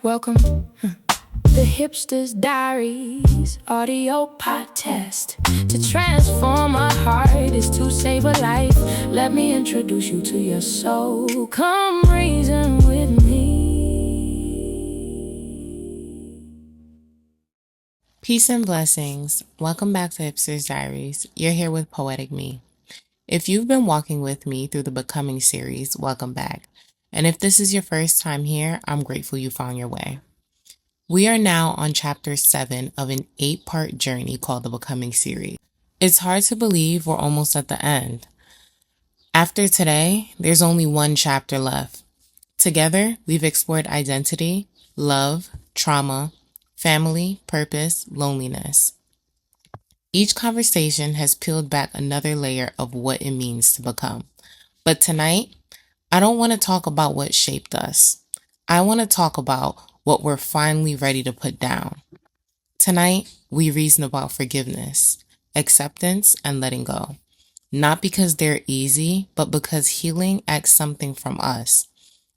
Welcome. The HIPSTERS Diaries audio podcast. To transform a heart is to save a life. Let me introduce you to your soul. Come reason with me. Peace and blessings. Welcome back to HIPSTERS Diaries. You're here with Poetic Mi. If you've been walking with me through the Becoming series, welcome back. And if this is your first time here, I'm grateful you found your way. We are now on chapter 7 of an 8-part journey called the Becoming series. It's hard to believe we're almost at the end. After today, there's only one chapter left. Together, we've explored identity, love, trauma, family, purpose, loneliness. Each conversation has peeled back another layer of what it means to become. But tonight, I don't want to talk about what shaped us. I want to talk about what we're finally ready to put down. Tonight, we reason about forgiveness, acceptance, and letting go. Not because they're easy, but because healing asks something from us.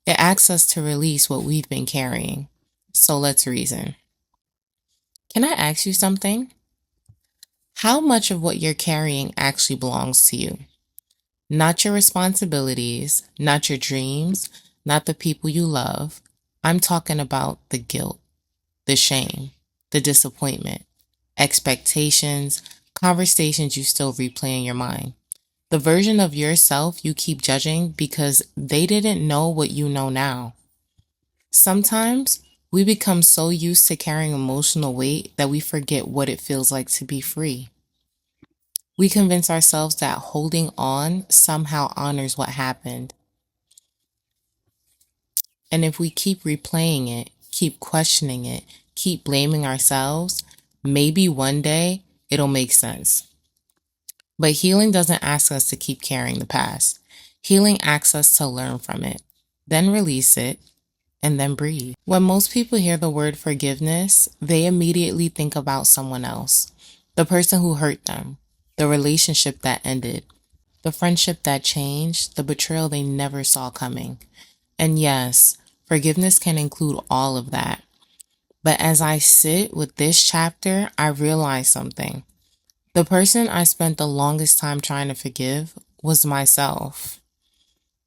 It asks us to release what we've been carrying. So let's reason. Can I ask you something? How much of what you're carrying actually belongs to you? Not your responsibilities, not your dreams, not the people you love. I'm talking about the guilt, the shame, the disappointment, expectations, conversations you still replay in your mind. The version of yourself you keep judging because they didn't know what you know now. Sometimes we become so used to carrying emotional weight that we forget what it feels like to be free. We convince ourselves that holding on somehow honors what happened. And if we keep replaying it, keep questioning it, keep blaming ourselves, maybe one day it'll make sense. But healing doesn't ask us to keep carrying the past. Healing asks us to learn from it, then release it, and then breathe. When most people hear the word forgiveness, they immediately think about someone else, the person who hurt them, the relationship that ended, the friendship that changed, the betrayal they never saw coming. And yes, forgiveness can include all of that. But as I sit with this chapter, I realize something. The person I spent the longest time trying to forgive was myself.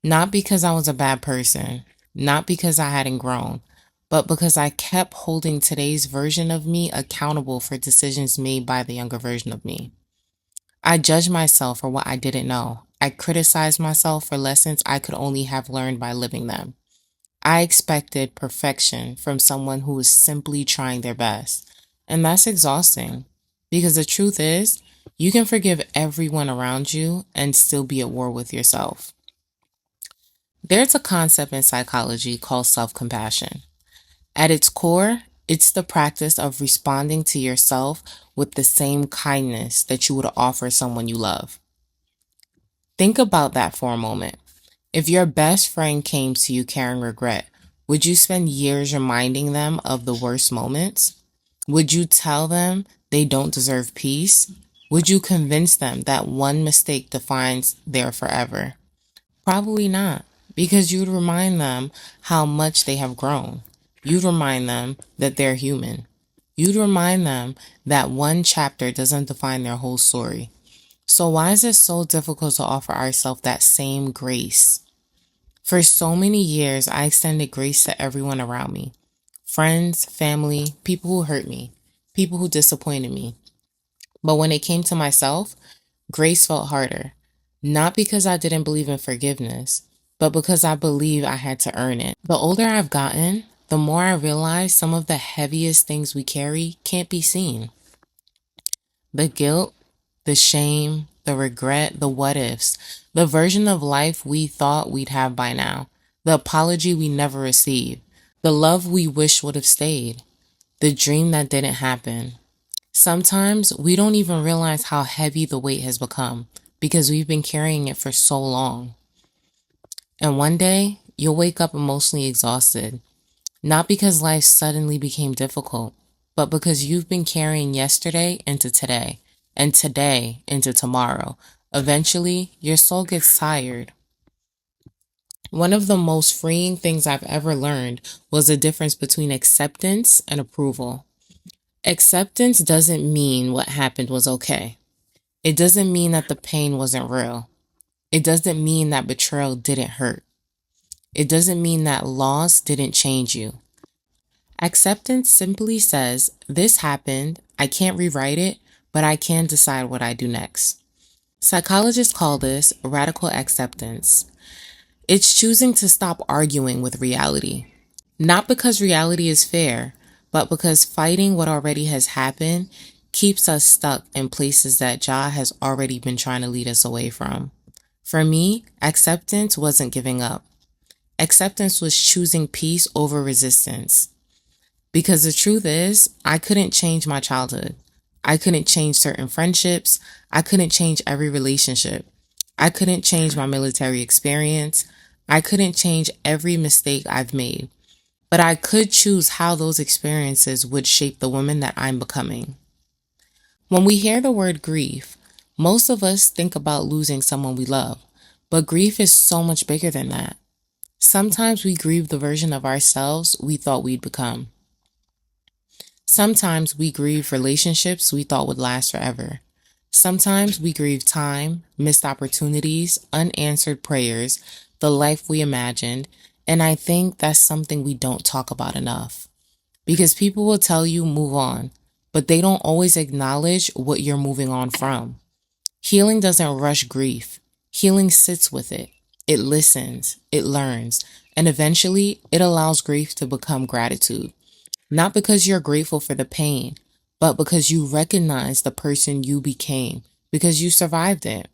Not because I was a bad person, not because I hadn't grown, but because I kept holding today's version of me accountable for decisions made by the younger version of me. I judged myself for what I didn't know. I criticized myself for lessons I could only have learned by living them. I expected perfection from someone who was simply trying their best. And that's exhausting because the truth is, you can forgive everyone around you and still be at war with yourself. There's a concept in psychology called self-compassion. At its core, it's the practice of responding to yourself with the same kindness that you would offer someone you love. Think about that for a moment. If your best friend came to you carrying regret, would you spend years reminding them of the worst moments? Would you tell them they don't deserve peace? Would you convince them that one mistake defines their forever? Probably not, because you'd remind them how much they have grown. You'd remind them that they're human. You'd remind them that one chapter doesn't define their whole story. So why is it so difficult to offer ourselves that same grace? For so many years, I extended grace to everyone around me. Friends, family, people who hurt me, people who disappointed me. But when it came to myself, grace felt harder. Not because I didn't believe in forgiveness, but because I believed I had to earn it. The older I've gotten, the more I realize some of the heaviest things we carry can't be seen. The guilt, the shame, the regret, the what ifs, the version of life we thought we'd have by now, the apology we never received, the love we wish would have stayed, the dream that didn't happen. Sometimes we don't even realize how heavy the weight has become because we've been carrying it for so long. And one day, you'll wake up emotionally exhausted, not because life suddenly became difficult, but because you've been carrying yesterday into today, and today into tomorrow. Eventually, your soul gets tired. One of the most freeing things I've ever learned was the difference between acceptance and approval. Acceptance doesn't mean what happened was okay. It doesn't mean that the pain wasn't real. It doesn't mean that betrayal didn't hurt. It doesn't mean that loss didn't change you. Acceptance simply says, this happened, I can't rewrite it, but I can decide what I do next. Psychologists call this radical acceptance. It's choosing to stop arguing with reality. Not because reality is fair, but because fighting what already has happened keeps us stuck in places that Jah has already been trying to lead us away from. For me, acceptance wasn't giving up. Acceptance was choosing peace over resistance. Because the truth is, I couldn't change my childhood. I couldn't change certain friendships. I couldn't change every relationship. I couldn't change my military experience. I couldn't change every mistake I've made. But I could choose how those experiences would shape the woman that I'm becoming. When we hear the word grief, most of us think about losing someone we love. But grief is so much bigger than that. Sometimes we grieve the version of ourselves we thought we'd become. Sometimes we grieve relationships we thought would last forever. Sometimes we grieve time, missed opportunities, unanswered prayers, the life we imagined, and I think that's something we don't talk about enough. Because people will tell you move on, but they don't always acknowledge what you're moving on from. Healing doesn't rush grief. Healing sits with it. It listens, it learns, and eventually it allows grief to become gratitude. Not because you're grateful for the pain, but because you recognize the person you became, because you survived it.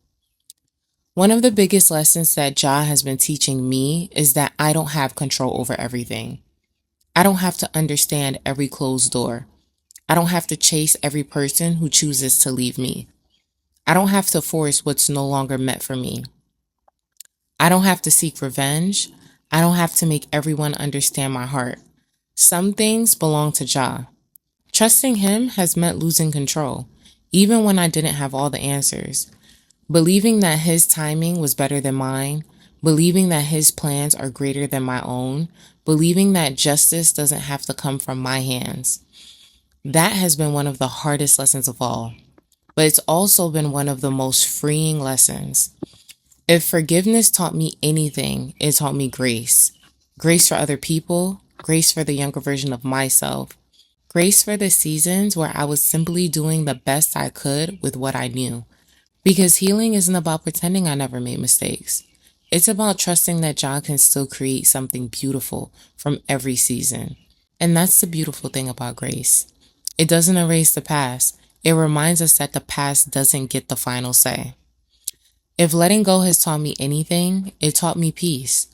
One of the biggest lessons that Jah has been teaching me is that I don't have control over everything. I don't have to understand every closed door. I don't have to chase every person who chooses to leave me. I don't have to force what's no longer meant for me. I don't have to seek revenge. I don't have to make everyone understand my heart. Some things belong to Jah. Trusting him has meant losing control, even when I didn't have all the answers. Believing that his timing was better than mine, believing that his plans are greater than my own, believing that justice doesn't have to come from my hands. That has been one of the hardest lessons of all, but it's also been one of the most freeing lessons. If forgiveness taught me anything, it taught me grace. Grace for other people, grace for the younger version of myself, grace for the seasons where I was simply doing the best I could with what I knew. Because healing isn't about pretending I never made mistakes. It's about trusting that Jah can still create something beautiful from every season. And that's the beautiful thing about grace. It doesn't erase the past. It reminds us that the past doesn't get the final say. If letting go has taught me anything, it taught me peace.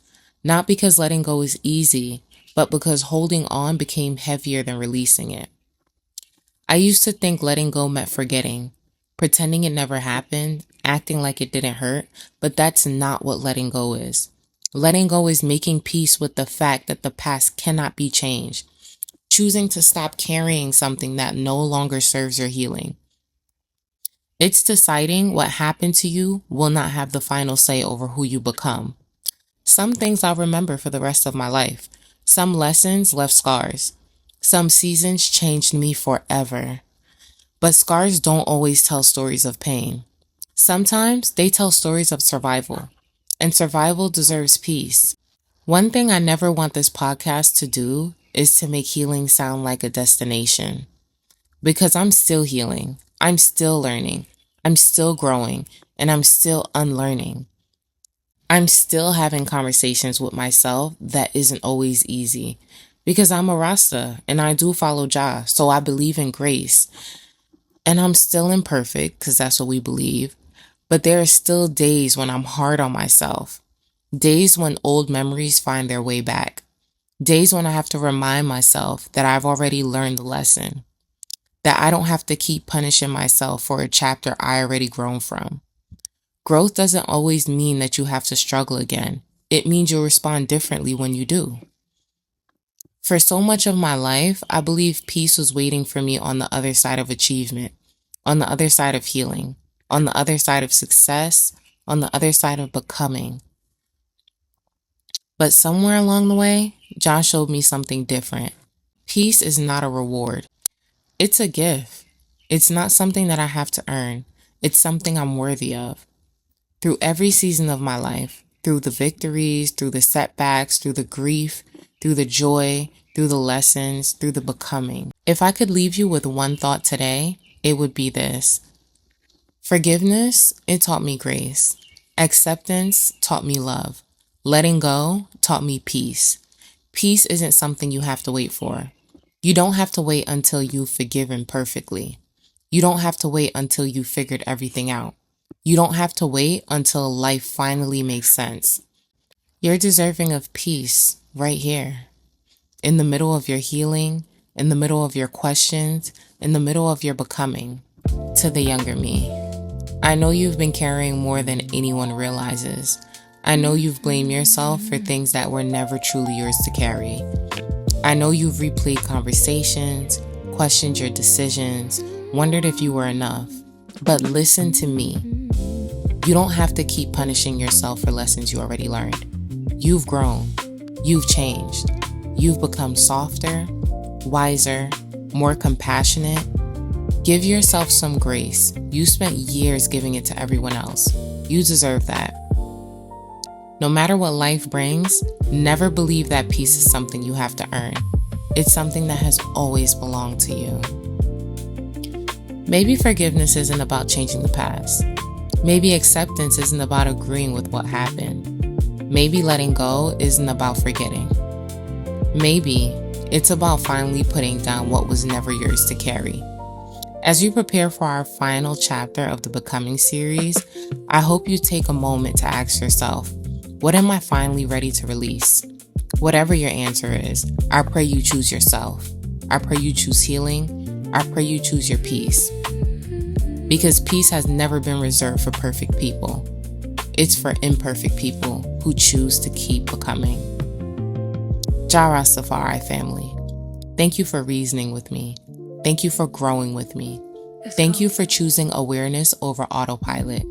Not because letting go is easy, but because holding on became heavier than releasing it. I used to think letting go meant forgetting, pretending it never happened, acting like it didn't hurt, but that's not what letting go is. Letting go is making peace with the fact that the past cannot be changed, choosing to stop carrying something that no longer serves your healing. It's deciding what happened to you will not have the final say over who you become. Some things I'll remember for the rest of my life. Some lessons left scars. Some seasons changed me forever. But scars don't always tell stories of pain. Sometimes they tell stories of survival. And survival deserves peace. One thing I never want this podcast to do is to make healing sound like a destination. Because I'm still healing. I'm still learning. I'm still growing. And I'm still unlearning. I'm still having conversations with myself that isn't always easy. Because I'm a Rasta and I do follow Jah, so I believe in grace. And I'm still imperfect because that's what we believe. But there are still days when I'm hard on myself. Days when old memories find their way back. Days when I have to remind myself that I've already learned the lesson. That I don't have to keep punishing myself for a chapter I already grown from. Growth doesn't always mean that you have to struggle again. It means you'll respond differently when you do. For so much of my life, I believe peace was waiting for me on the other side of achievement, on the other side of healing, on the other side of success, on the other side of becoming. But somewhere along the way, John showed me something different. Peace is not a reward. It's a gift. It's not something that I have to earn. It's something I'm worthy of. Through every season of my life, through the victories, through the setbacks, through the grief, through the joy, through the lessons, through the becoming. If I could leave you with one thought today, it would be this. Forgiveness, it taught me grace. Acceptance taught me love. Letting go taught me peace. Peace isn't something you have to wait for. You don't have to wait until you've forgiven perfectly. You don't have to wait until you've figured everything out. You don't have to wait until life finally makes sense. You're deserving of peace right here. In the middle of your healing, in the middle of your questions, in the middle of your becoming. To the younger me, I know you've been carrying more than anyone realizes. I know you've blamed yourself for things that were never truly yours to carry. I know you've replayed conversations, questioned your decisions, wondered if you were enough. But listen to me. You don't have to keep punishing yourself for lessons you already learned. You've grown. You've changed. You've become softer, wiser, more compassionate. Give yourself some grace. You spent years giving it to everyone else. You deserve that. No matter what life brings, never believe that peace is something you have to earn. It's something that has always belonged to you. Maybe forgiveness isn't about changing the past. Maybe acceptance isn't about agreeing with what happened. Maybe letting go isn't about forgetting. Maybe it's about finally putting down what was never yours to carry. As you prepare for our final chapter of the Becoming series, I hope you take a moment to ask yourself, what am I finally ready to release? Whatever your answer is, I pray you choose yourself. I pray you choose healing. I pray you choose your peace. Because peace has never been reserved for perfect people. It's for imperfect people who choose to keep becoming. Ja Rastafari family, thank you for reasoning with me. Thank you for growing with me. Thank you for choosing awareness over autopilot.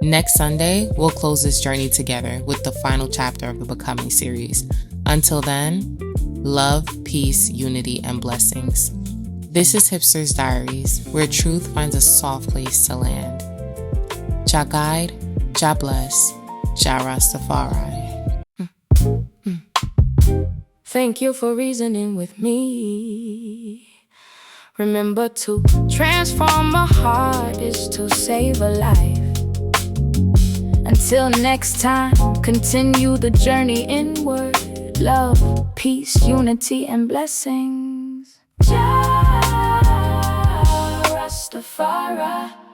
Next Sunday, we'll close this journey together with the final chapter of the Becoming series. Until then, love, peace, unity, and blessings. This is HIPSTERS Diaries, where truth finds a soft place to land. Ja guide, Ja bless, Ja Rastafari. Thank you for reasoning with me. Remember, to transform a heart is to save a life. Until next time, continue the journey inward. Love, peace, unity, and blessings. Ja Rastafari.